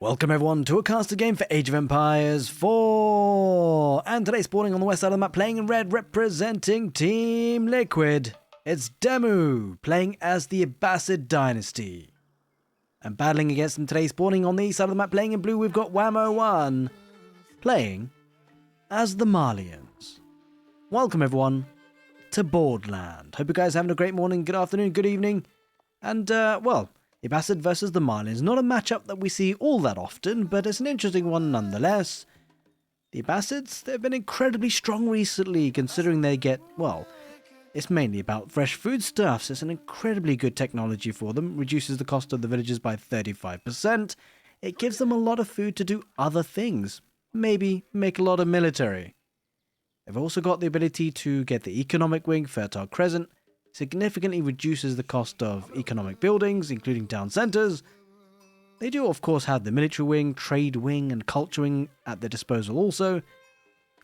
Welcome everyone to a caster game for Age of Empires 4! And today spawning on the west side of the map, playing in red, representing Team Liquid. It's Demu, playing as the Abbasid dynasty. And battling against them today, spawning on the east side of the map, playing in blue, we've got Whammo1, playing as the Malians. Welcome everyone to Boardland. Hope you guys are having a great morning, good afternoon, good evening, and well, the Abbasid versus the Malians. Not a matchup that we see all that often, but it's an interesting one nonetheless. The Abbasids, they've been incredibly strong recently, considering they get, well, it's mainly about fresh foodstuffs. It's an incredibly good technology for them, reduces the cost of the villages by 35%. It gives them a lot of food to do other things, maybe make a lot of military. They've also got the ability to get the economic wing, Fertile Crescent, significantly reduces the cost of economic buildings, including town centres. They do of course have the military wing, trade wing and culture wing at their disposal also.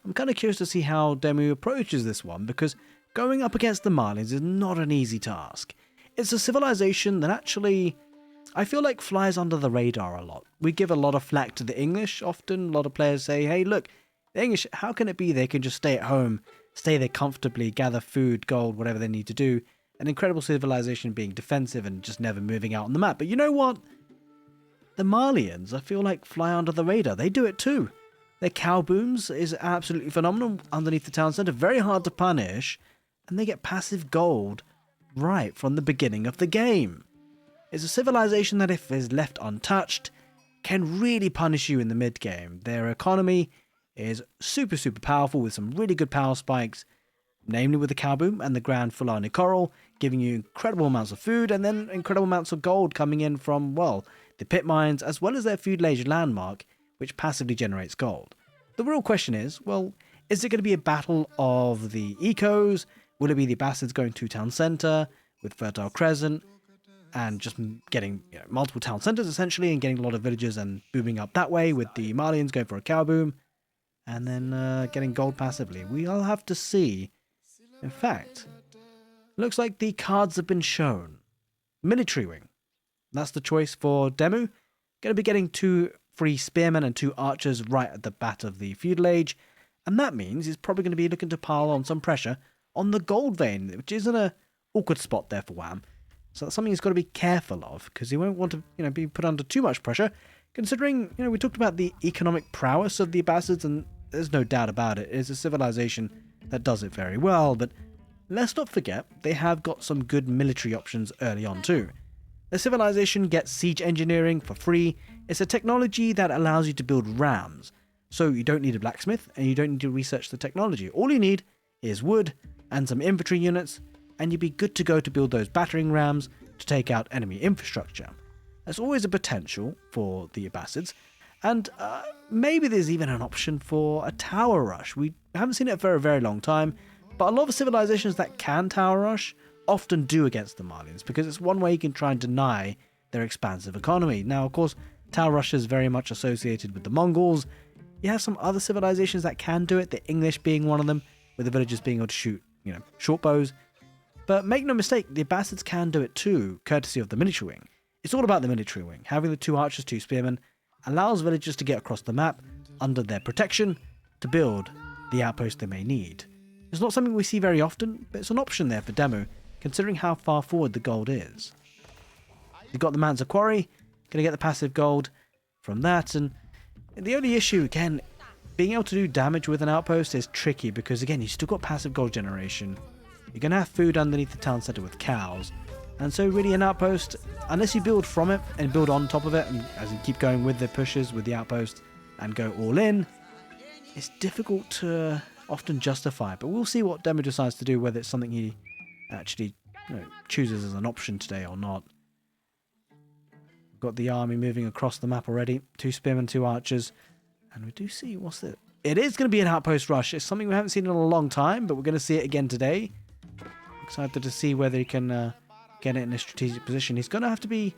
I'm kind of curious to see how Demu approaches this one, because going up against the Malians is not an easy task. It's a civilization that actually, I feel like, flies under the radar a lot. We give a lot of flack to the English often. A lot of players say, hey look, the English, how can it be they can just stay at home, stay there comfortably, gather food, gold, whatever they need to do. An incredible civilization being defensive and just never moving out on the map. But you know what? The Malians, I feel like, fly under the radar. They do it too. Their cow booms is absolutely phenomenal underneath the town centre. Very hard to punish. And they get passive gold right from the beginning of the game. It's a civilization that, if is left untouched, can really punish you in the mid-game. Their economy is super powerful with some really good power spikes, namely with the cow boom and the Grand Fulani Coral, giving you incredible amounts of food and then incredible amounts of gold coming in from, well, the pit mines as well as their Feudal Age landmark, which passively generates gold. The real question is, well, is it going to be a battle of the ecos? Will it be the Abbasids going to town centre with Fertile Crescent and just getting multiple town centres essentially and getting a lot of villages and booming up that way, with the Malians going for a cow boom and then getting gold passively? We'll have to see. In fact, looks like the cards have been shown. Military wing. That's the choice for Demu. Going to be getting 2 free spearmen and 2 archers right at the bat of the Feudal Age. And that means he's probably going to be looking to pile on some pressure on the gold vein, which is in a awkward spot there for Wham. So that's something he's got to be careful of, because he won't want to be put under too much pressure, considering, we talked about the economic prowess of the Abbasids, and there's no doubt about it. It's a civilization that does it very well, but let's not forget they have got some good military options early on too. The civilization gets siege engineering for free. It's a technology that allows you to build rams, so you don't need a blacksmith and you don't need to research the technology. All you need is wood and some infantry units, and you'd be good to go to build those battering rams to take out enemy infrastructure. There's always a potential for the Abbasids, and maybe there's even an option for a tower rush. We haven't seen it for a very long time, but a lot of civilizations that can tower rush often do against the Malians, because it's one way you can try and deny their expansive economy. Now, of course, tower rush is very much associated with the Mongols. You have some other civilizations that can do it, the English being one of them, with the villagers being able to shoot, short bows. But make no mistake, the Abbasids can do it too, courtesy of the military wing. It's all about the military wing. Having the 2 archers, 2 spearmen allows villagers to get across the map under their protection to build the outpost they may need. It's not something we see very often, but it's an option there for Demu, considering how far forward the gold is. You've got the Manza Quarry, going to get the passive gold from that, and the only issue, again, being able to do damage with an outpost is tricky, because again, you've still got passive gold generation. You're going to have food underneath the town centre with cows, and so really an outpost, unless you build from it and build on top of it, and as in keep going with the pushes with the outpost and go all in, it's difficult to often justify. But we'll see what Demu decides to do, whether it's something he actually chooses as an option today or not. We've got the army moving across the map already. 2 spearmen, 2 archers, and we do see, what's it? It is going to be an outpost rush. It's something we haven't seen in a long time, but we're going to see it again today. Excited to see whether he can get it in a strategic position. He's going to have to be,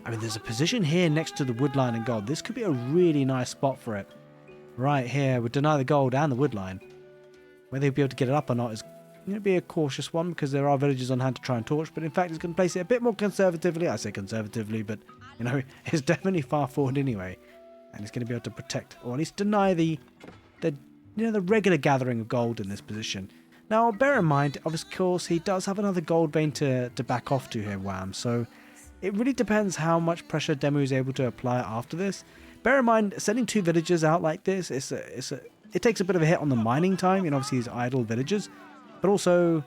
there's a position here next to the woodline and gold. This could be a really nice spot for it. Right here, we deny the gold and the woodline. Whether he'll be able to get it up or not is going to be a cautious one, because there are villagers on hand to try and torch, but in fact he's going to place it a bit more conservatively. I say conservatively, but it's definitely far forward anyway. And he's going to be able to protect, or at least deny the regular gathering of gold in this position. Now, bear in mind, of course, he does have another gold vein to back off to here, Wham. So it really depends how much pressure Demu is able to apply after this. Bear in mind, sending 2 villagers out like this, it takes a bit of a hit on the mining time, obviously these idle villagers. But also,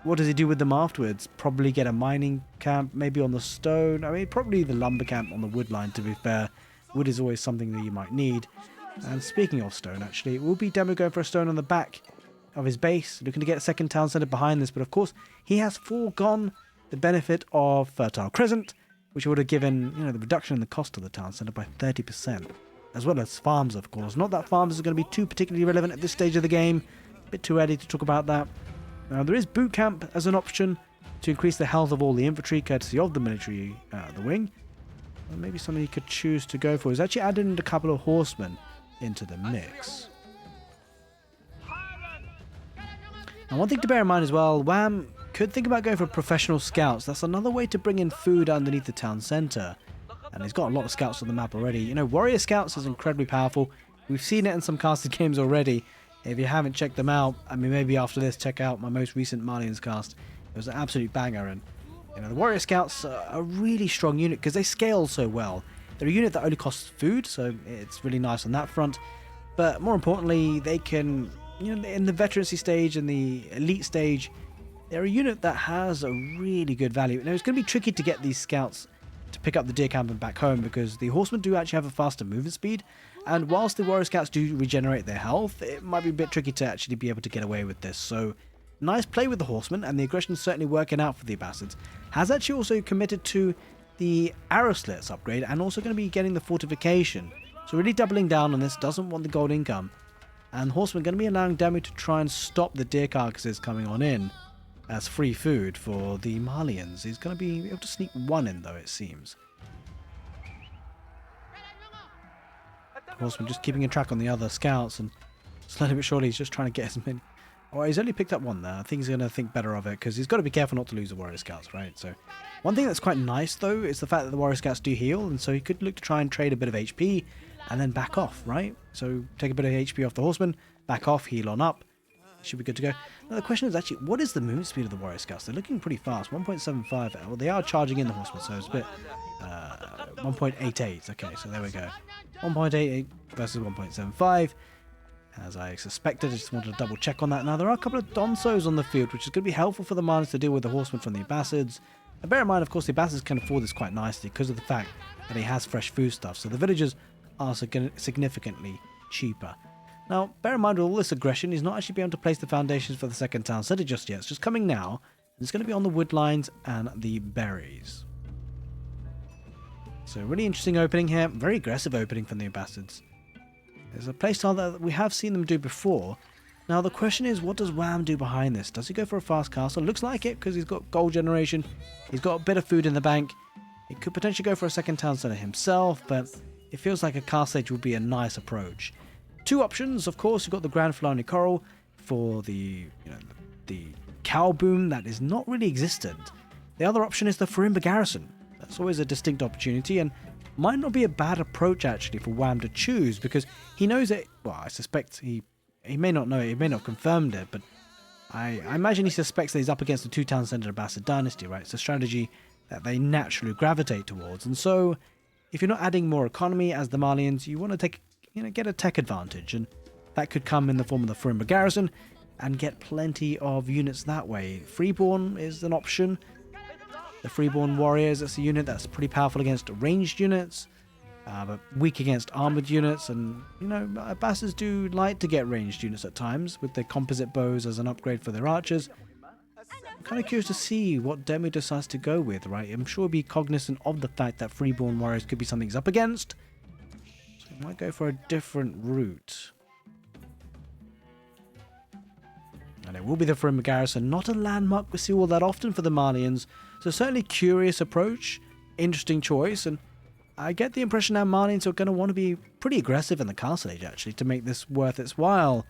what does he do with them afterwards? Probably get a mining camp, maybe on the stone. I mean, probably the lumber camp on the wood line, to be fair. Wood is always something that you might need. And speaking of stone, actually, it will be Demu going for a stone on the back of his base, looking to get a second town centre behind this. But of course, he has foregone the benefit of Fertile Crescent, which would have given the reduction in the cost of the town centre by 30%. As well as farms, of course. Not that farms is going to be too particularly relevant at this stage of the game. A bit too early to talk about that. Now, there is boot camp as an option to increase the health of all the infantry, courtesy of the military, the wing. Or maybe something you could choose to go for is actually adding a couple of horsemen into the mix. And one thing to bear in mind as well, Wham could think about going for professional scouts. That's another way to bring in food underneath the town centre. And he's got a lot of scouts on the map already. Warrior scouts is incredibly powerful. We've seen it in some casted games already. If you haven't checked them out, I mean, maybe after this, check out my most recent Malians cast. It was an absolute banger. And the Warrior Scouts are a really strong unit because they scale so well. They're a unit that only costs food, so it's really nice on that front. But more importantly, they can, in the veterancy stage and the elite stage, they're a unit that has a really good value. Now, it's going to be tricky to get these scouts to pick up the deer camp and back home because the horsemen do actually have a faster movement speed. And whilst the Warrior Scouts do regenerate their health, it might be a bit tricky to actually be able to get away with this. So, nice play with the horsemen, and the aggression is certainly working out for the Abbasids. Has actually also committed to the arrow slits upgrade and also going to be getting the fortification. So really doubling down on this, doesn't want the gold income. And horsemen going to be allowing Demu to try and stop the deer carcasses coming on in as free food for the Malians. He's going to be able to sneak one in though, it seems. Horseman just keeping a track on the other scouts, and slowly but surely he's just trying to get as many. Oh, he's only picked up one there. I think he's going to think better of it because he's got to be careful not to lose the Warrior Scouts, right? So one thing that's quite nice though is the fact that the Warrior Scouts do heal, and so he could look to try and trade a bit of HP and then back off, right? So take a bit of HP off the horseman, back off, heal on up. Should be good to go. Now the question is actually, what is the movement speed of the Warrior Scouts? They're looking pretty fast. 1.75. Well, they are charging in the horsemen, so it's a bit 1.88. Okay, so there we go. 1.88 versus 1.75. As I suspected, I just wanted to double check on that. Now there are a couple of Donsos on the field, which is going to be helpful for the Malians to deal with the horsemen from the Abbasids. And bear in mind, of course, the Abbasids can afford this quite nicely because of the fact that he has fresh food stuff. So the villagers are significantly cheaper. Now, bear in mind, with all this aggression, he's not actually been able to place the foundations for the second town centre just yet. It's just coming now. And it's going to be on the wood lines and the berries. So, really interesting opening here. Very aggressive opening from the Abbasids. There's a playstyle that we have seen them do before. Now, the question is, what does Wham do behind this? Does he go for a fast castle? Looks like it, because he's got gold generation. He's got a bit of food in the bank. He could potentially go for a second town centre himself, but it feels like a castle age would be a nice approach. Two options, of course. You've got the Grand Filani Coral for the cow boom that is not really existent. The other option is the Feudal garrison. That's always a distinct opportunity and might not be a bad approach actually for Wham to choose because he knows it. Well, I suspect he may not know it. He may not have confirmed it, but I imagine he suspects that he's up against the two town centre Abbasid dynasty, right? It's a strategy that they naturally gravitate towards, and so if you're not adding more economy as the Malians, you want to get a tech advantage, and that could come in the form of the Feudal garrison and get plenty of units that way. Freeborn is an option. The Freeborn warriors, that's a unit that's pretty powerful against ranged units, but weak against armoured units, and Abbasids do like to get ranged units at times with their composite bows as an upgrade for their archers. I'm kind of curious to see what Demu decides to go with, right? I'm sure he'll be cognizant of the fact that Freeborn warriors could be something he's up against. So he might go for a different route. And it will be the Feudal garrison, not a landmark we see all that often for the Malians. So certainly curious approach, interesting choice, and I get the impression now Malians are going to want to be pretty aggressive in the castle age actually to make this worth its while.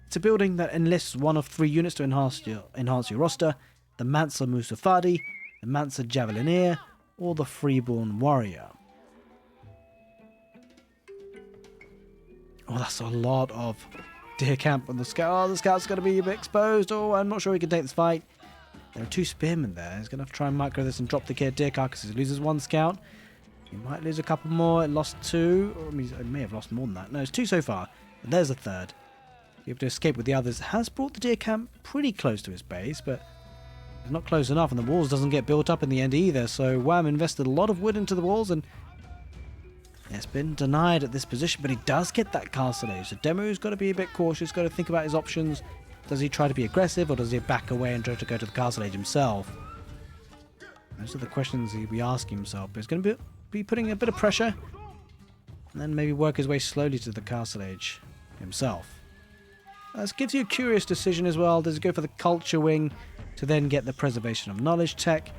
It's a building that enlists one of three units to enhance your roster: the Mansa Musafadi, the Mansa Javelineer, or the Freeborn warrior. Oh, that's a lot of deer camp on the scout. Oh, the scout's going to be a bit exposed. Oh, I'm not sure he can take this fight. There are 2 spearmen there. He's going to try and micro this and drop the deer carcasses. He loses 1 scout. He might lose a couple more. It lost 2. Or, I mean, it may have lost more than that. No, it's 2 so far. And there's a 3rd. Able to escape with the others. Has brought the deer camp pretty close to his base, but it's not close enough. And the walls doesn't get built up in the end either. So Wham invested a lot of wood into the walls, and it's been denied at this position. But he does get that castle age. So Demu's got to be a bit cautious. Got to think about his options. Does he try to be aggressive, or does he back away and try to go to the castle age himself? Those are the questions he'll be asking himself. But he's going to be putting a bit of pressure, and then maybe work his way slowly to the castle age himself. This gives you a curious decision as well. Does he go for the culture wing to then get the preservation of knowledge tech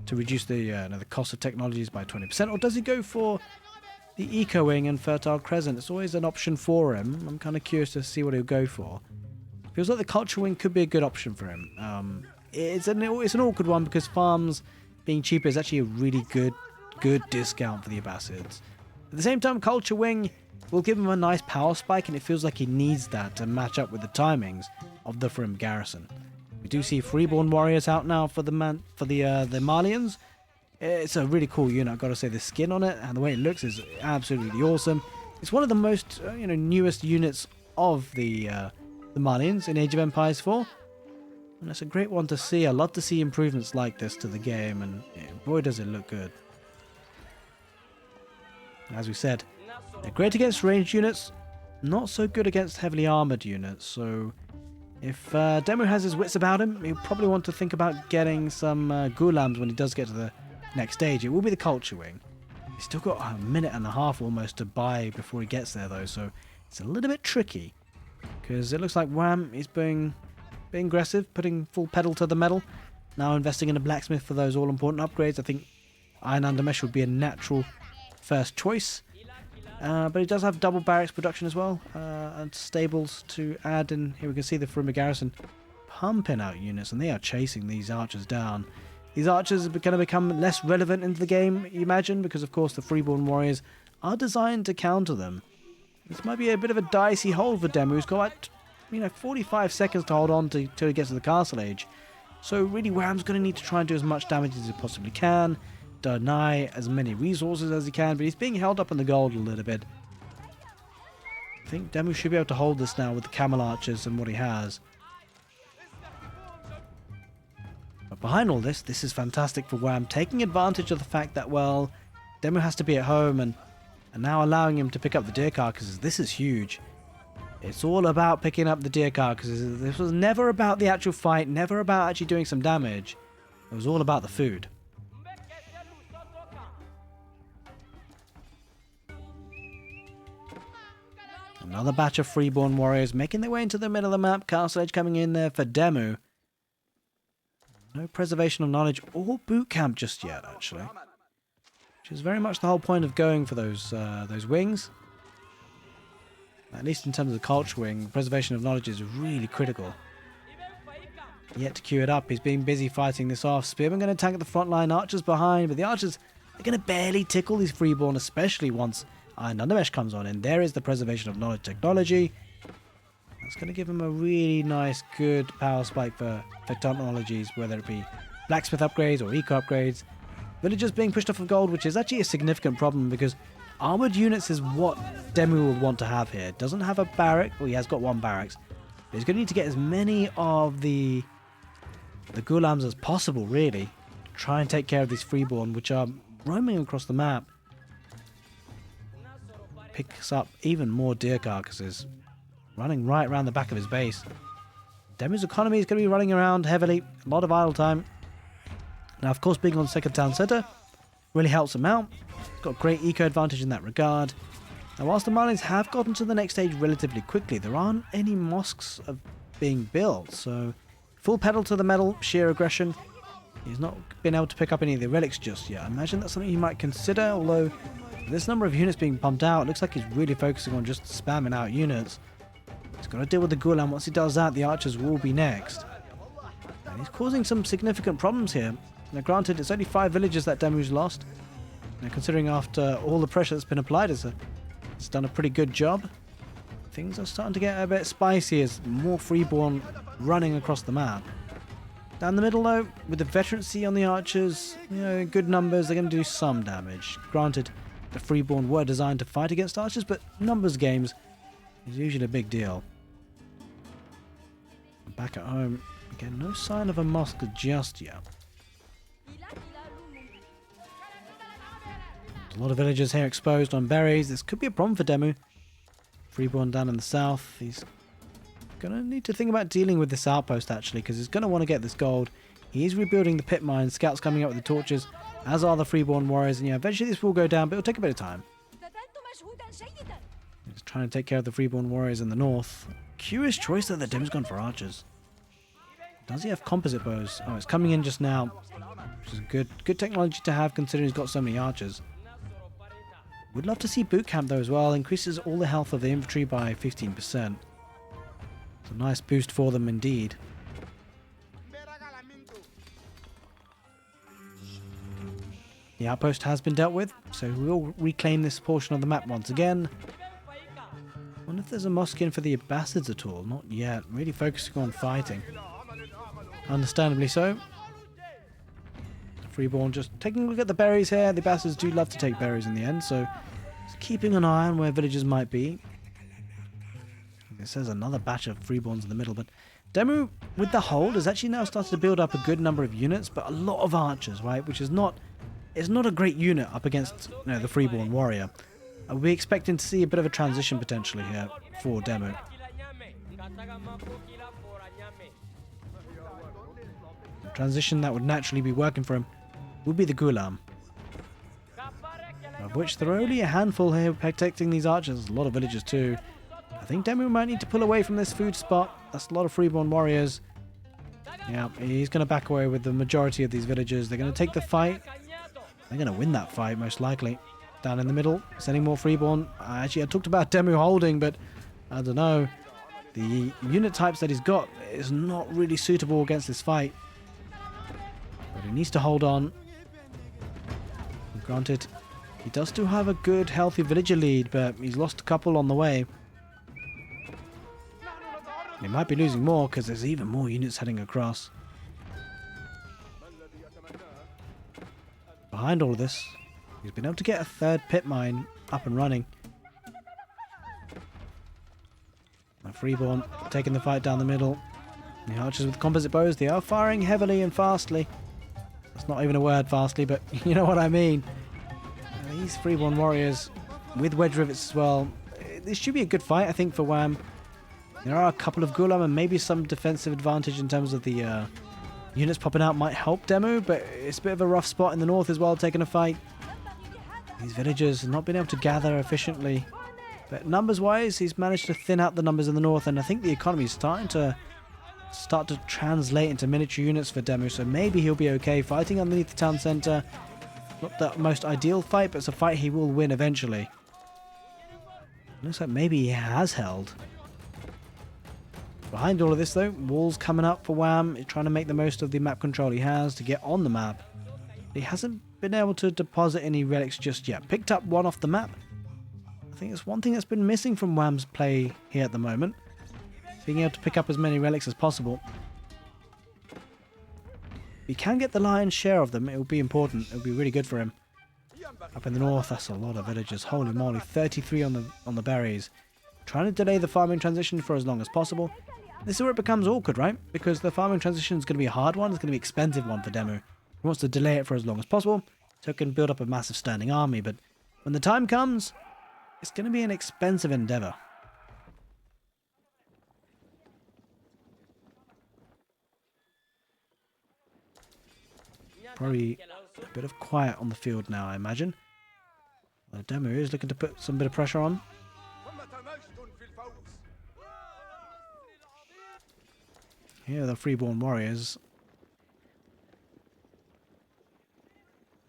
to reduce the cost of technologies by 20%, or does he go for the eco wing and fertile crescent? It's always an option for him. I'm kind of curious to see what he'll go for. Feels like the culture wing could be a good option for him. It's an awkward one because farms being cheaper is actually a really good discount for the Abbasids. At the same time, culture wing will give him a nice power spike, and it feels like he needs that to match up with the timings of the Frim garrison. We do see Freeborn warriors out now for the Malians. It's a really cool unit. I've got to say, the skin on it and the way it looks is absolutely awesome. It's one of the most newest units of the Malians in Age of Empires 4. And it's a great one to see. I love to see improvements like this to the game, and boy does it look good. As we said, they're great against ranged units, not so good against heavily armoured units. So if Demu has his wits about him, he'll probably want to think about getting some Ghulams when he does get to the next stage. It will be the culture wing. He's still got a minute and a half almost to buy before he gets there though, so it's a little bit tricky. Because it looks like Wham is being aggressive, putting full pedal to the metal. Now investing in a blacksmith for those all-important upgrades. I think Iron Undermesh would be a natural first choice. But he does have double barracks production as well, and stables to add. And here we can see the Frimmer garrison pumping out units, and they are chasing these archers down. These archers are going to become less relevant into the game, you imagine, because of course the Freeborn warriors are designed to counter them. This might be a bit of a dicey hold for Demu. He's got, 45 seconds to hold on till he gets to the castle age. So really, Wham's going to need to try and do as much damage as he possibly can, deny as many resources as he can, but he's being held up in the gold a little bit. I think Demu should be able to hold this now with the camel archers and what he has. But behind all this is fantastic for Wham, taking advantage of the fact that, well, Demu has to be at home, and now allowing him to pick up the deer carcasses. This is huge. It's all about picking up the deer carcasses. This was never about the actual fight, never about actually doing some damage. It was all about the food. Another batch of Freeborn warriors making their way into the middle of the map. Castle Age coming in there for Demu. No preservation of knowledge or boot camp just yet, actually. Which is very much the whole point of going for those wings. At least in terms of the culture wing, preservation of knowledge is really critical. Yet to queue it up, he's being busy fighting this off. Spearman going to tank at the front line, archers behind, but the archers are going to barely tickle these Freeborn, especially once Iron Undermesh comes on. And there is the preservation of knowledge technology. That's going to give him a really nice, good power spike for technologies, whether it be blacksmith upgrades or eco upgrades. Villagers being pushed off of gold, which is actually a significant problem because armoured units is what Demu will want to have here. Doesn't have a barrack. Well, he has got one barracks. But he's going to need to get as many of the Ghulams as possible, really. Try and take care of these Freeborn, which are roaming across the map. Picks up even more deer carcasses, running right around the back of his base. Demu's economy is going to be running around heavily. A lot of idle time. Now, of course, being on second town centre really helps him out. Got great eco advantage in that regard. Now, whilst the Malians have gotten to the next stage relatively quickly, there aren't any mosques being built. So, full pedal to the metal, sheer aggression. He's not been able to pick up any of the relics just yet. I imagine that's something he might consider, although with this number of units being pumped out, it looks like he's really focusing on just spamming out units. He's got to deal with the Ghulam. Once he does that, the archers will be next. And he's causing some significant problems here. Now, granted, it's only 5 villages that Demu's lost. Now, considering after all the pressure that's been applied, it's done a pretty good job. things are starting to get a bit spicy as more Freeborn running across the map. Down the middle though, with the veterancy on the archers, good numbers, they're going to do some damage. Granted, the Freeborn were designed to fight against archers, but numbers games is usually a big deal. Back at home, again, no sign of a mosque just yet. A lot of villagers here exposed on berries. This could be a problem for Demu. Freeborn down in the south. He's going to need to think about dealing with this outpost, actually, because he's going to want to get this gold. He is rebuilding the pit mine. Scouts coming up with the torches, as are the Freeborn warriors. And yeah, eventually this will go down, but it'll take a bit of time. He's trying to take care of the Freeborn warriors in the north. Curious choice that the Demu's gone for archers. Does he have composite bows? Oh, it's coming in just now, which is good technology to have considering he's got so many archers. Would love to see boot camp though as well. Increases all the health of the infantry by 15%. It's a nice boost for them indeed. The outpost has been dealt with, so we'll reclaim this portion of the map once again. Wonder if there's a mosque in for the Abbasids at all. Not yet. Really focusing on fighting. Understandably so. Freeborn just taking a look at the berries here. The Abbasids do love to take berries in the end, so just keeping an eye on where villages might be. It says another batch of Freeborns in the middle, but Demu, with the hold, has actually now started to build up a good number of units, but a lot of archers, right? Which is not, it's not a great unit up against the Freeborn warrior. We're expecting to see a bit of a transition potentially here for Demu. The transition that would naturally be working for him would be the Gulam, of which there are only a handful here protecting these archers. A lot of villagers too. I think Demu might need to pull away from this food spot. That's a lot of Freeborn warriors. Yeah, he's going to back away with the majority of these villagers. They're going to take the fight. They're going to win that fight most likely. Down in the middle, sending more Freeborn. Actually, I talked about Demu holding, but I don't know. The unit types that he's got is not really suitable against this fight. But he needs to hold on. And granted, he does still have a good, healthy villager lead, but he's lost a couple on the way. He might be losing more because there's even more units heading across. Behind all of this, he's been able to get a third pit mine up and running. Now Freeborn taking the fight down the middle. The archers with composite bows, they are firing heavily and fastly. That's not even a word, fastly, but you know what I mean. These Freeborn warriors with wedge rivets as well. This should be a good fight, I think, for Wham. There are a couple of Gulam and maybe some defensive advantage in terms of the units popping out might help Demu, but it's a bit of a rough spot in the north as well, taking a fight. These villagers have not been able to gather efficiently. But numbers-wise, he's managed to thin out the numbers in the north, and I think the economy is starting to translate into miniature units for Demu, so maybe he'll be okay fighting underneath the town centre. Not the most ideal fight, but it's a fight he will win eventually. Looks like maybe he has held. Behind all of this though, walls coming up for Wham. He's trying to make the most of the map control he has to get on the map. He hasn't been able to deposit any relics just yet. Picked up one off the map. I think it's one thing that's been missing from Wham's play here at the moment. Being able to pick up as many relics as possible. If he can get the lion's share of them, it will be important. It will be really good for him. Up in the north, that's a lot of villagers. Holy moly, 33 on the berries. Trying to delay the farming transition for as long as possible. This is where it becomes awkward, right? Because the farming transition is going to be a hard one. It's going to be an expensive one for Demu. He wants to delay it for as long as possible so it can build up a massive standing army. But when the time comes, it's going to be an expensive endeavor. Probably a bit of quiet on the field now, I imagine. Well, Demu is looking to put some bit of pressure on. Here are the Freeborn warriors.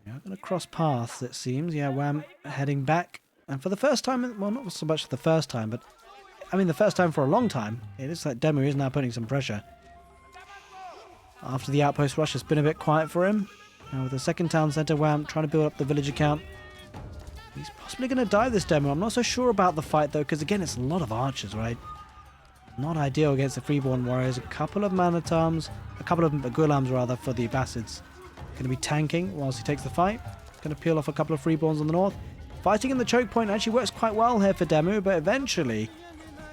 Yeah, going to cross paths, it seems. Yeah, Wham heading back. And for the first time, well, not so much the first time, but I mean the first time for a long time, it looks like Demu is now putting some pressure. After the outpost rush, it's been a bit quiet for him. Now with the second town centre, Wham trying to build up the villager count. He's possibly going to die this Demu. I'm not so sure about the fight, though, because, again, it's a lot of archers, right? Not ideal against the Freeborn warriors. A couple of man-at-arms, a couple of Ghulams, rather, for the Abbasids. Going to be tanking whilst he takes the fight. Going to peel off a couple of Freeborns on the north. Fighting in the choke point actually works quite well here for Demu, but eventually,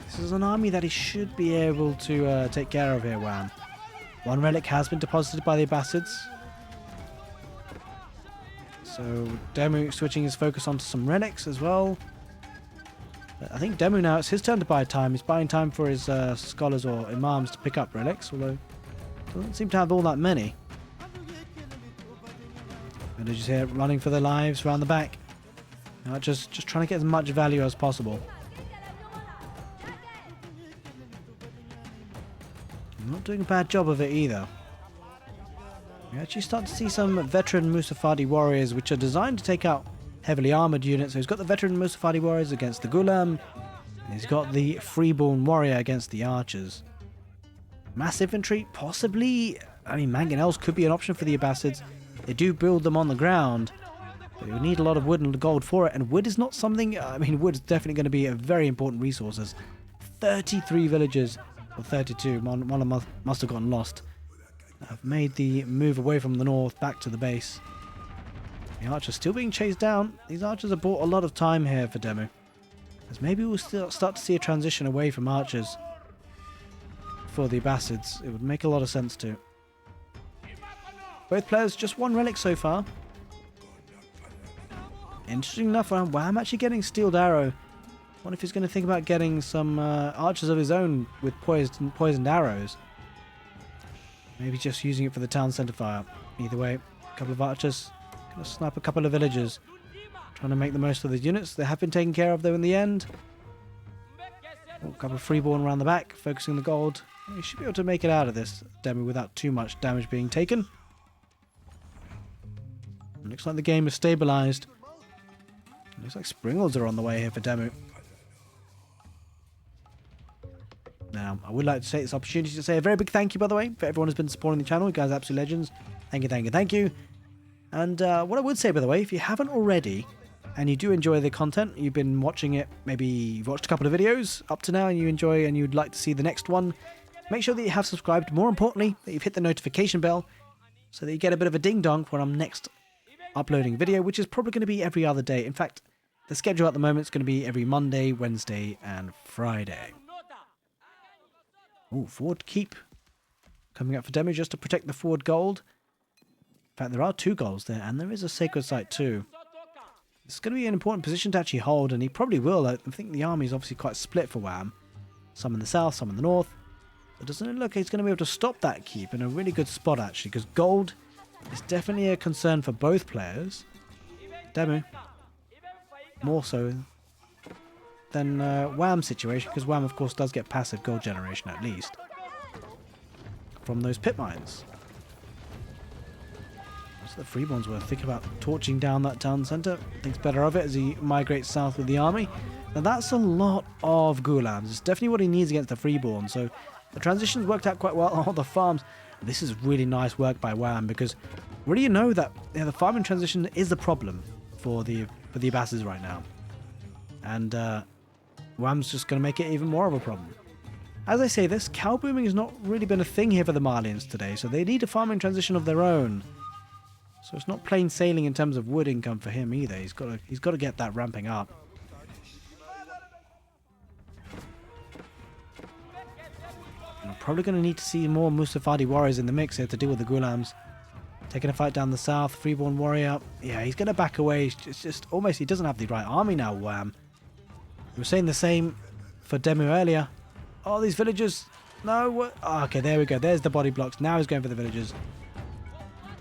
this is an army that he should be able to take care of here, Wham. One relic has been deposited by the Abbasids. So Demu switching his focus onto some relics as well. But I think Demu now, it's his turn to buy time. He's buying time for his scholars or imams to pick up relics, although doesn't seem to have all that many. Villagers here running for their lives around the back. Just trying to get as much value as possible. I'm not doing a bad job of it either. We actually start to see some veteran Musafadi warriors which are designed to take out heavily armoured units. So he's got the veteran Musafadi warriors against the Ghulam, and he's got the Freeborn warrior against the archers. Mass infantry, possibly. I mean, mangonels could be an option for the Abbasids. They do build them on the ground, but you need a lot of wood and gold for it, and wood is not something. I mean, wood is definitely going to be a very important resource. As 33 villages, or 32, one must have gotten lost. I've made the move away from the north back to the base. The archers still being chased down. These archers have bought a lot of time here for Demu, as maybe we'll still start to see a transition away from archers for the Abbasids. It would make a lot of sense to. Both players just one relic so far. Interesting enough, I'm actually getting Steeled Arrow. I wonder if he's going to think about getting some archers of his own with poisoned arrows. Maybe just using it for the town centre fire. Either way, a couple of archers. Going to snipe a couple of villagers. Trying to make the most of the units. They have been taken care of though in the end. Oh, a couple of Freeborn around the back, focusing the gold. He should be able to make it out of this Demu without too much damage being taken. Looks like the game is stabilised. Looks like Springles are on the way here for Demu. Now, I would like to take this opportunity to say a very big thank you, by the way, for everyone who's been supporting the channel. You guys are absolute legends. Thank you, thank you, thank you. And what I would say, by the way, if you haven't already, and you do enjoy the content, you've been watching it, maybe you've watched a couple of videos up to now and you enjoy and you'd like to see the next one, make sure that you have subscribed. More importantly, that you've hit the notification bell so that you get a bit of a ding-dong when I'm next uploading video, which is probably going to be every other day. In fact, the schedule at the moment is going to be every Monday, Wednesday, and Friday. Ooh, forward keep coming up for Demu just to protect the forward gold. In fact, there are 2 goals there, and there is a sacred site too. It's going to be an important position to actually hold, and he probably will. I think the army is obviously quite split for Wham. Some in the south, some in the north. But doesn't it look like he's going to be able to stop that keep in a really good spot, actually, because gold is definitely a concern for both players. Demu, more so than Wham's situation, because Wham, of course, does get passive gold generation at least from those pit mines. So the Freeborns were thinking about torching down that town centre. Thinks better of it as he migrates south with the army. Now that's a lot of Ghulams. It's definitely what he needs against the Freeborn. So the transitions worked out quite well on the farms. This is really nice work by Wham, because really you know that the farming transition is the problem for the Abbasids right now. And Wham's just going to make it even more of a problem. As I say this, cow booming has not really been a thing here for the Malians today, so they need a farming transition of their own. So it's not plain sailing in terms of wood income for him either. He's got to get that ramping up. And we're probably going to need to see more Musafadi warriors in the mix here to deal with the Ghulams. Taking a fight down the south, Freeborn warrior. Yeah, he's going to back away. It's just almost he doesn't have the right army now, Wham. We were saying the same for Demu earlier. Oh, these villagers. No, what? Oh, okay, there we go. There's the body blocks. Now he's going for the villagers.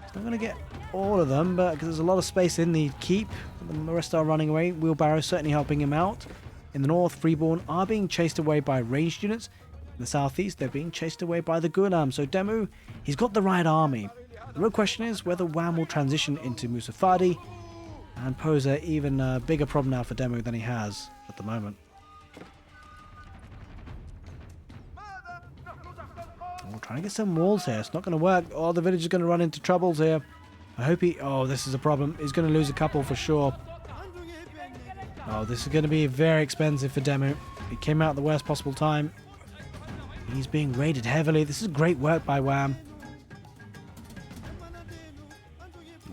He's not going to get all of them, but because there's a lot of space in the keep, the rest are running away. Wheelbarrow certainly helping him out. In the north, Freeborn are being chased away by ranged units. In the southeast, they're being chased away by the Ghulam. So Demu, he's got the right army. The real question is whether Wham will transition into Musafadi and pose an even bigger problem now for Demu than he has at the moment. Oh, trying to get some walls here. It's not going to work. Oh, the village is going to run into troubles here. I hope he... Oh, this is a problem. He's going to lose a couple for sure. Oh, this is going to be very expensive for Demu. He came out at the worst possible time. He's being raided heavily. This is great work by Wham.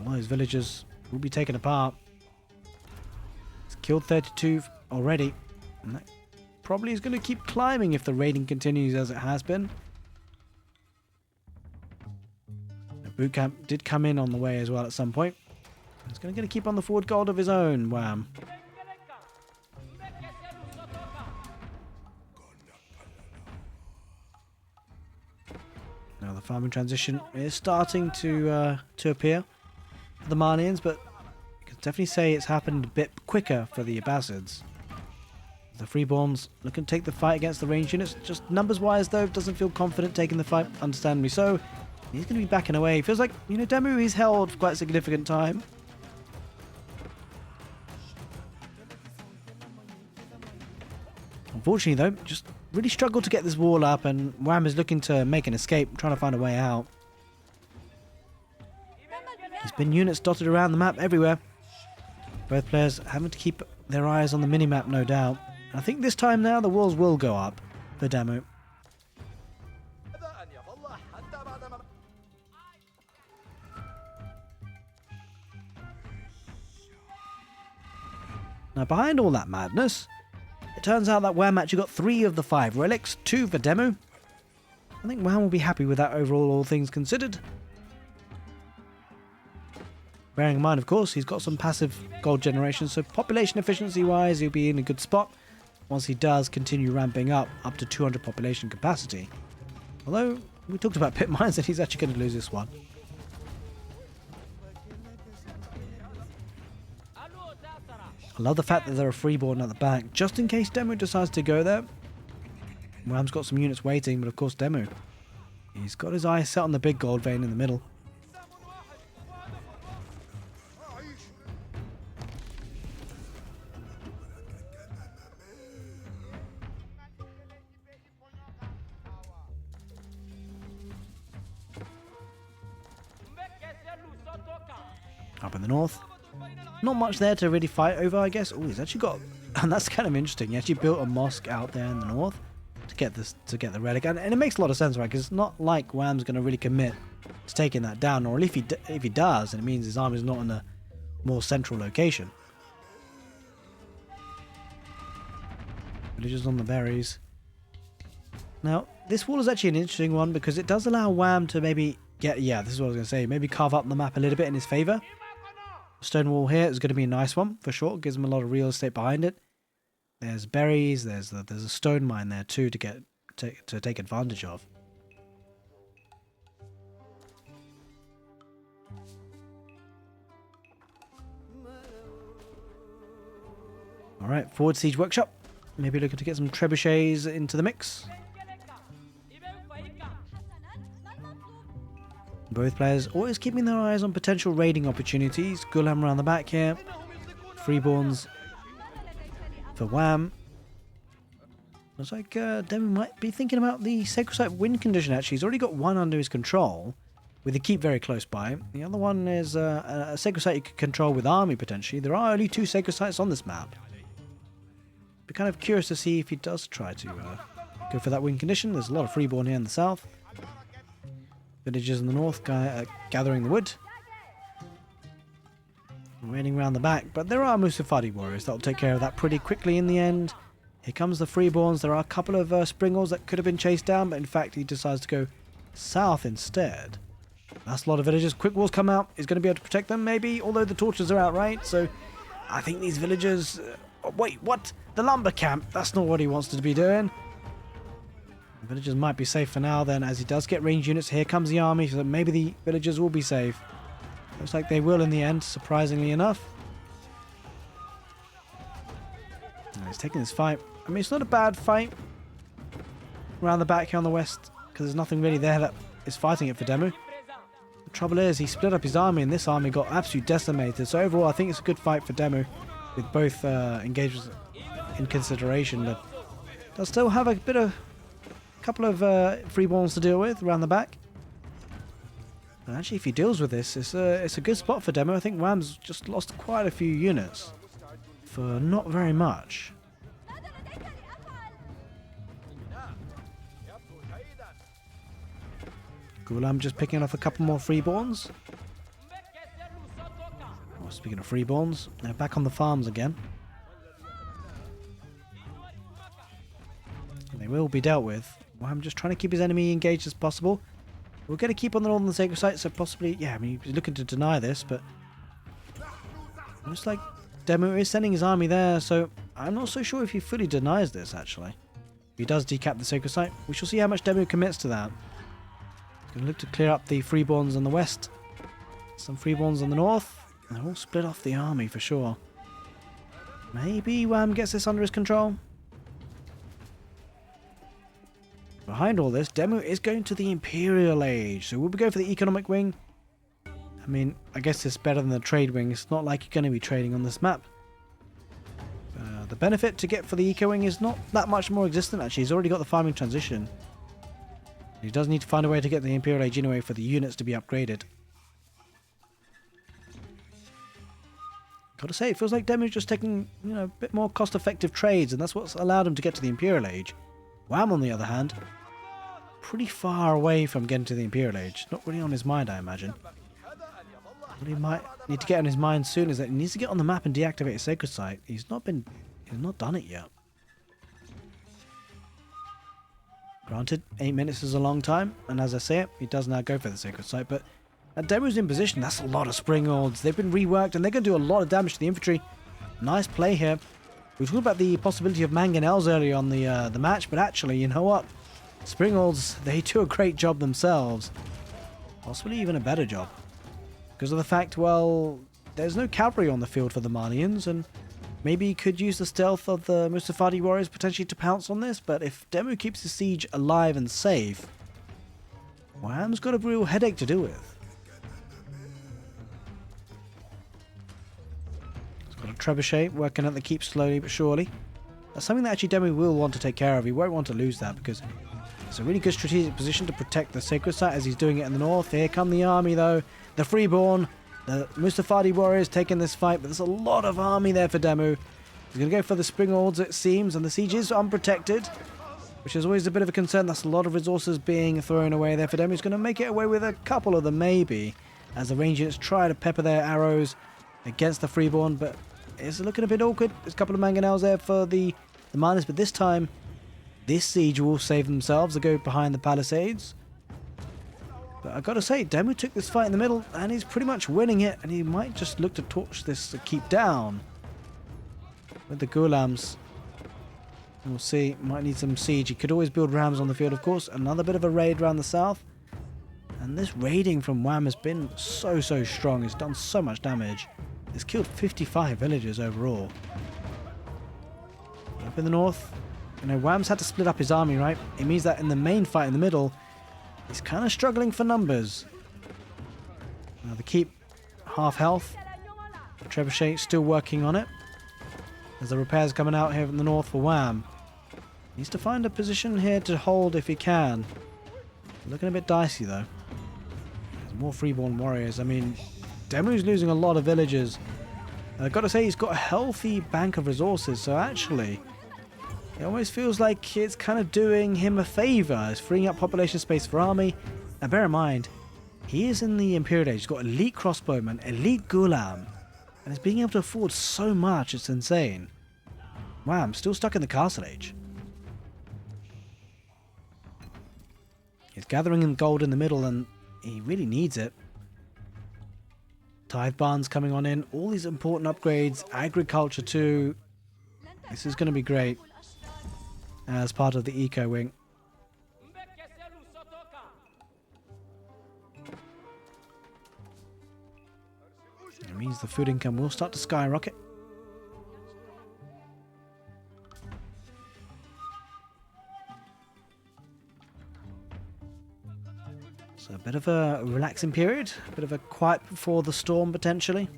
All those villagers will be taken apart. He's killed 32 already. And that probably is going to keep climbing if the raiding continues as it has been. The boot camp did come in on the way as well at some point. He's going to keep on the forward gold of his own, Wham. Now the farming transition is starting to appear for the Malians, but you can definitely say it's happened a bit quicker for the Abbasids. The Freeborns looking to take the fight against the ranged units. Just numbers-wise, though, doesn't feel confident taking the fight, understandably so. He's going to be backing away. Feels like, you know, Demu, he's held for quite a significant time. Unfortunately, though, just really struggled to get this wall up, and Wham is looking to make an escape, trying to find a way out. There's been units dotted around the map everywhere. Both players having to keep their eyes on the mini-map, no doubt. And I think this time now the walls will go up for Demu. Now, behind all that madness, it turns out that Wham actually got 3 of the 5 relics, 2 for Demu. I think Wham will be happy with that overall, all things considered. Bearing in mind, of course, he's got some passive gold generation, so population efficiency-wise, he'll be in a good spot once he does continue ramping up to 200 population capacity. Although, we talked about pit mines and he's actually going to lose this one. I love the fact that there are Freeborn at the back, just in case Demu decides to go there. Wham's got some units waiting, but of course Demu, he's got his eyes set on the big gold vein in the middle. Up in the north. Not much there to really fight over, I guess. Oh, he's actually got, and that's kind of interesting. He actually built a mosque out there in the north to get the relic, and it makes a lot of sense, right? Because it's not like Wham's going to really commit to taking that down, or if he does, then it means his army's not in a more central location. Villagers on the berries. Now, this wall is actually an interesting one because it does allow Wham to maybe get, yeah, this is what I was going to say, maybe carve up the map a little bit in his favor. Stone wall here is going to be a nice one for sure. Gives him a lot of real estate behind it. There's berries. There's a stone mine there too to take advantage of. All right, forward siege workshop. Maybe looking to get some trebuchets into the mix. Both players always keeping their eyes on potential raiding opportunities. Gulam around the back here. Freeborns for Wham. Looks like Demu might be thinking about the Sacred Site win condition actually. He's already got one under his control with the keep very close by. The other one is a Sacred Site you could control with army potentially. There are only 2 Sacred Sites on this map. Be kind of curious to see if he does try to go for that win condition. There's a lot of Freeborn here in the south. Villagers in the north gathering the wood. Raiding around the back, but there are Musafadi warriors that will take care of that pretty quickly in the end. Here comes the Freeborns. There are a couple of Springals that could have been chased down, but in fact he decides to go south instead. That's a lot of villagers. Quick walls come out. He's going to be able to protect them maybe, although the torches are out, right? So I think these villagers... wait, what? The lumber camp? That's not what he wants to be doing. The villagers might be safe for now then, as he does get ranged units. Here comes the army, so maybe the villagers will be safe. Looks like they will in the end, surprisingly enough. And he's taking this fight. I mean, it's not a bad fight around the back here on the west, because there's nothing really there that is fighting it for Demu. The trouble is, he split up his army, and this army got absolutely decimated. So overall, I think it's a good fight for Demu, with both engagements in consideration. But they'll still have a couple of Freeborns to deal with around the back. And actually, if he deals with this, it's a good spot for Demu. I think Wham's just lost quite a few units. for not very much. Cool, I'm just picking off a couple more Freeborns. Oh, speaking of Freeborns, they're back on the farms again. They will be dealt with. Well, I'm just trying to keep his enemy engaged as possible. We're going to keep on the northern sacred site, so possibly, yeah, I mean, he's looking to deny this, but looks like Demu is sending his army there, so I'm not so sure if he fully denies this, actually. If he does decap the sacred site, we shall see how much Demu commits to that. He's going to look to clear up the Freeborns on the west, some Freeborns on the north. They're all split off the army for sure. Maybe Wham gets this under his control. Behind all this, Demu is going to the Imperial Age, so we'll be going for the economic wing. I mean, I guess it's better than the trade wing. It's not like you're going to be trading on this map. The benefit to get for the eco wing is not that much more existent, actually. He's already got the farming transition. He does need to find a way to get the Imperial Age anyway for the units to be upgraded. Gotta say, it feels like Demu's just taking, you know, a bit more cost-effective trades, and that's what's allowed him to get to the Imperial Age. Wham, on the other hand, pretty far away from getting to the Imperial Age. Not really on his mind, I imagine. What he might need to get on his mind soon is that he needs to get on the map and deactivate a sacred site. He's not done it yet. Granted, 8 minutes is a long time, and as I say it, he does now go for the sacred site, but at Demu's in position, that's a lot of springolds. They've been reworked, and they're going to do a lot of damage to the infantry. Nice play here. We talked about the possibility of mangonels earlier on the match, but actually, you know what? Springolds, they do a great job themselves. Possibly even a better job. Because of the fact, well, there's no cavalry on the field for the Malians, and maybe he could use the stealth of the Mustafadi warriors potentially to pounce on this, but if Demu keeps the siege alive and safe, Wham's got a real headache to deal with. He's got a trebuchet working at the keep slowly but surely. That's something that actually Demu will want to take care of. He won't want to lose that because it's a really good strategic position to protect the sacred site as he's doing it in the north. Here come the army though. The Freeborn, the Mustafadi warriors taking this fight, but there's a lot of army there for Demu. He's going to go for the springolds, it seems, and the siege is unprotected, which is always a bit of a concern. That's a lot of resources being thrown away there for Demu. He's going to make it away with a couple of them maybe, as the Rangers try to pepper their arrows against the Freeborn, but it's looking a bit awkward. There's a couple of mangonels there for the miners, but this time, this siege will save themselves. They go behind the palisades. But I gotta say, Demu took this fight in the middle, and he's pretty much winning it, and he might just look to torch this to keep down with the Ghulams. We'll see. Might need some siege. He could always build rams on the field, of course. Another bit of a raid around the south. And this raiding from Wham has been so strong. It's done so much damage. It's killed 55 villagers overall. Up in the north, you know, Wham's had to split up his army, right? It means that in the main fight in the middle, he's kind of struggling for numbers. Now the keep, half health. The trebuchet still working on it. There's the repairs coming out here from the north for Wham. Needs to find a position here to hold if he can. Looking a bit dicey though. There's more Freeborn warriors. I mean, Demu's losing a lot of villagers. I've got to say he's got a healthy bank of resources, so actually it almost feels like it's kind of doing him a favour. It's freeing up population space for army. Now bear in mind, he is in the Imperial Age. He's got elite crossbowmen, elite Ghulam, and he's being able to afford so much, it's insane. Wow, I'm still stuck in the Castle Age. He's gathering in gold in the middle, and he really needs it. Tithe barns coming on in, all these important upgrades, agriculture too. This is going to be great as part of the eco wing. It means the food income will start to skyrocket. So a bit of a relaxing period, a bit of a quiet before the storm potentially.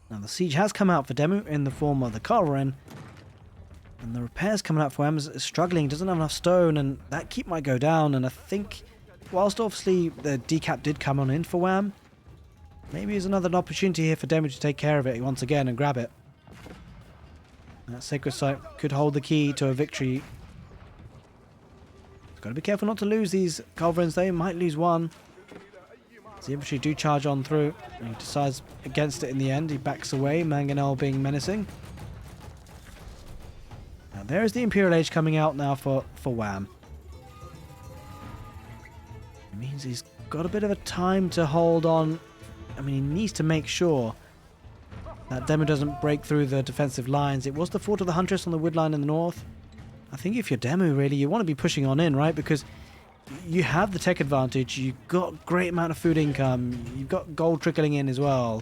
Now the siege has come out for Demu in the form of the Carlren, and the repairs coming out for him is struggling, doesn't have enough stone, and that keep might go down, and I think whilst obviously the decap did come on in for Wham, maybe there's another opportunity here for Demu to take care of it once again and grab it. That Sacred Site could hold the key to a victory. Got to be careful not to lose these culverins. They might lose one. The infantry do charge on through. And he decides against it in the end. He backs away, Mangonel being menacing. Now there is the Imperial Age coming out now for Wham. It means he's got a bit of a time to hold on. I mean, he needs to make sure that Demu doesn't break through the defensive lines. It was the Fort of the Huntress on the wood line in the north. I think if you're Demu, really, you want to be pushing on in, right? Because you have the tech advantage. You've got a great amount of food income. You've got gold trickling in as well.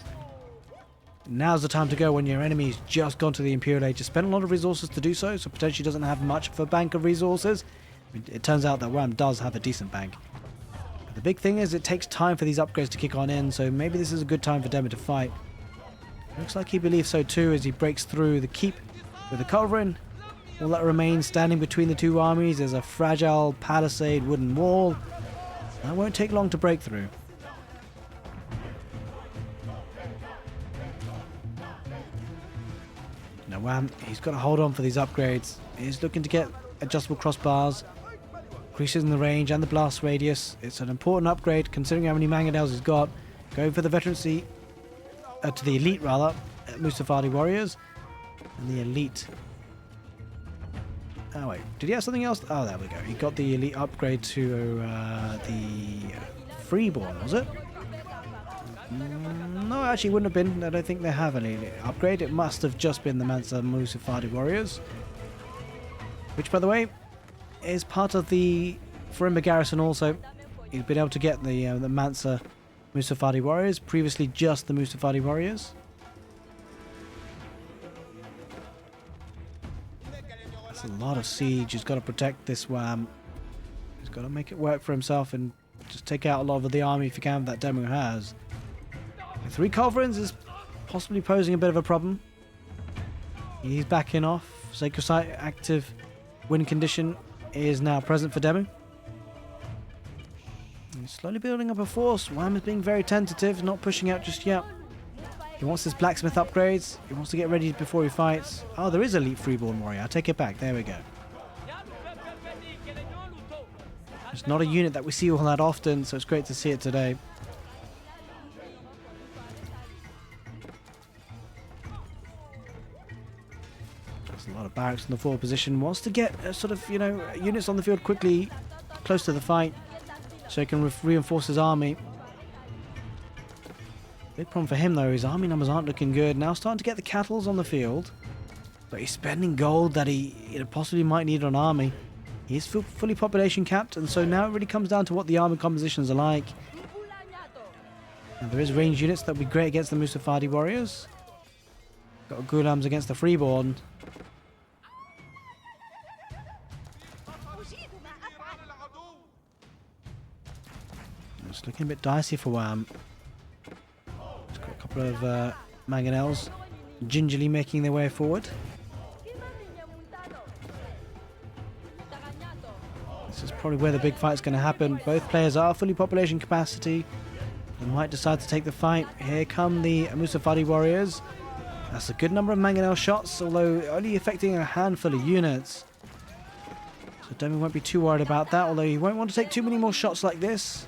Now's the time to go when your enemy's just gone to the Imperial Age. You spent a lot of resources to do so, so potentially doesn't have much of a bank of resources. I mean, it turns out that Wham does have a decent bank. But the big thing is it takes time for these upgrades to kick on in, so maybe this is a good time for Demu to fight. Looks like he believes so too as he breaks through the keep with the culverin. All that remains standing between the two armies is a fragile palisade wooden wall. That won't take long to break through. Now Wham, he's got to hold on for these upgrades. He's looking to get adjustable crossbars, increases in the range and the blast radius. It's an important upgrade considering how many mangonels he's got. Going for the veterancy, to the elite rather, Mustafadi warriors, and the elite. Oh wait, did he have something else? Oh, there we go. He got the elite upgrade to the Freeborn, was it? No, actually it wouldn't have been. I don't think they have an elite upgrade. It must have just been the Mansa Mustafadi warriors. Which, by the way, is part of the Farimba garrison also. He's been able to get the Mansa Mustafadi warriors. Previously just the Mustafadi warriors. A lot of siege. He's got to protect this Wham. He's got to make it work for himself and just take out a lot of the army if he can that Demu has. The 3 culverins is possibly posing a bit of a problem. He's backing off. Sacred Site active win condition is now present for Demu. He's slowly building up a force. Wham is being very tentative, not pushing out just yet. He wants his blacksmith upgrades. He wants to get ready before he fights. Oh, there is elite Freeborn warrior. I'll take it back. There we go. It's not a unit that we see all that often, so it's great to see it today. There's a lot of barracks in the forward position. Wants to get sort of, units on the field quickly, close to the fight, so he can reinforce his army. Big problem for him though, his army numbers aren't looking good. Now starting to get the cattles on the field, but he's spending gold that he possibly might need on an army. He is fully population capped, and so now it really comes down to what the army compositions are like. Now, there is ranged units that would be great against the Mustafadi warriors. Got Gulams against the Freeborn. It's looking a bit dicey for Wham. A couple of mangonels gingerly making their way forward. This is probably where the big fight's going to happen. Both players are fully population capacity. They might decide to take the fight. Here come the Mustafadi warriors. That's a good number of mangonel shots, although only affecting a handful of units. So Demu won't be too worried about that, although he won't want to take too many more shots like this.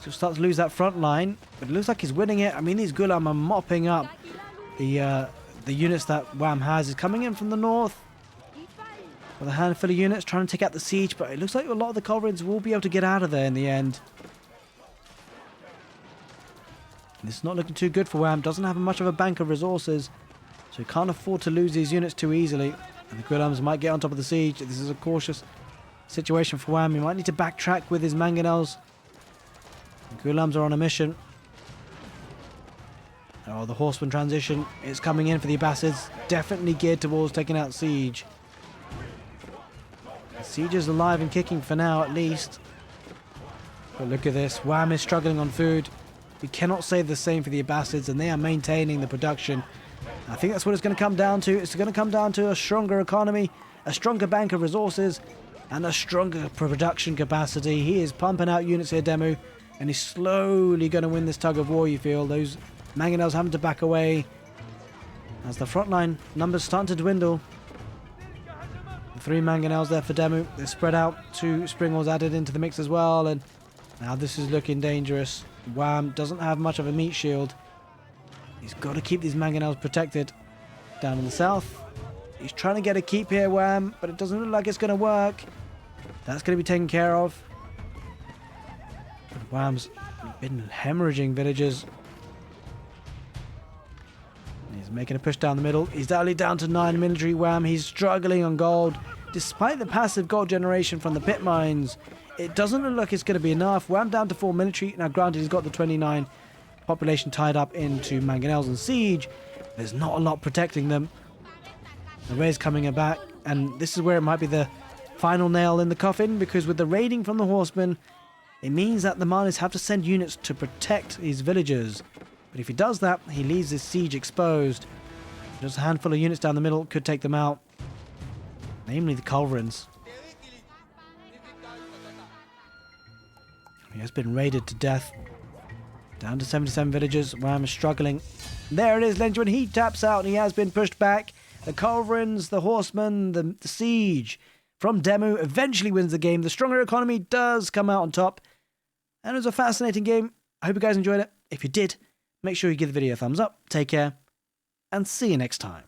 He'll start to lose that front line, but it looks like he's winning it. I mean, these Gulam are mopping up the units that Wham has. Is coming in from the north with a handful of units trying to take out the siege, but it looks like a lot of the culverins will be able to get out of there in the end. This is not looking too good for Wham. Doesn't have much of a bank of resources, so he can't afford to lose these units too easily. And the Gulams might get on top of the siege. This is a cautious situation for Wham. He might need to backtrack with his mangonels. The Gulams are on a mission. Oh, the horseman transition is coming in for the Abbasids. Definitely geared towards taking out siege. The siege is alive and kicking for now, at least. But look at this. Wham is struggling on food. We cannot say the same for the Abbasids, and they are maintaining the production. I think that's what it's going to come down to. It's going to come down to a stronger economy, a stronger bank of resources, and a stronger production capacity. He is pumping out units here, Demu, and he's slowly going to win this tug of war, you feel. Those mangonels having to back away as the frontline numbers start to dwindle. 3 mangonels there for Demu. They're spread out. 2 springles added into the mix as well, and now this is looking dangerous. Wham doesn't have much of a meat shield. He's got to keep these mangonels protected. Down in the south, he's trying to get a keep here, Wham, but it doesn't look like it's going to work. That's going to be taken care of. But Wham's been hemorrhaging villagers. He's making a push down the middle. He's only down to 9 military. Wham, he's struggling on gold. Despite the passive gold generation from the pit mines, it doesn't look like it's going to be enough. Wham down to 4 military. Now granted, he's got the 29 population tied up into mangonels and siege. There's not a lot protecting them. The raid's coming back, and this is where it might be the final nail in the coffin, because with the raiding from the horsemen, it means that the Malians have to send units to protect his villagers. But if he does that, he leaves his siege exposed. Just a handful of units down the middle could take them out, namely the culverins. He has been raided to death. Down to 77 villagers. Wham is struggling. There it is, Lenjamin. He taps out and he has been pushed back. The culverins, the horsemen, the siege from Demu eventually wins the game. The stronger economy does come out on top. And it was a fascinating game. I hope you guys enjoyed it. If you did, make sure you give the video a thumbs up. Take care. And see you next time.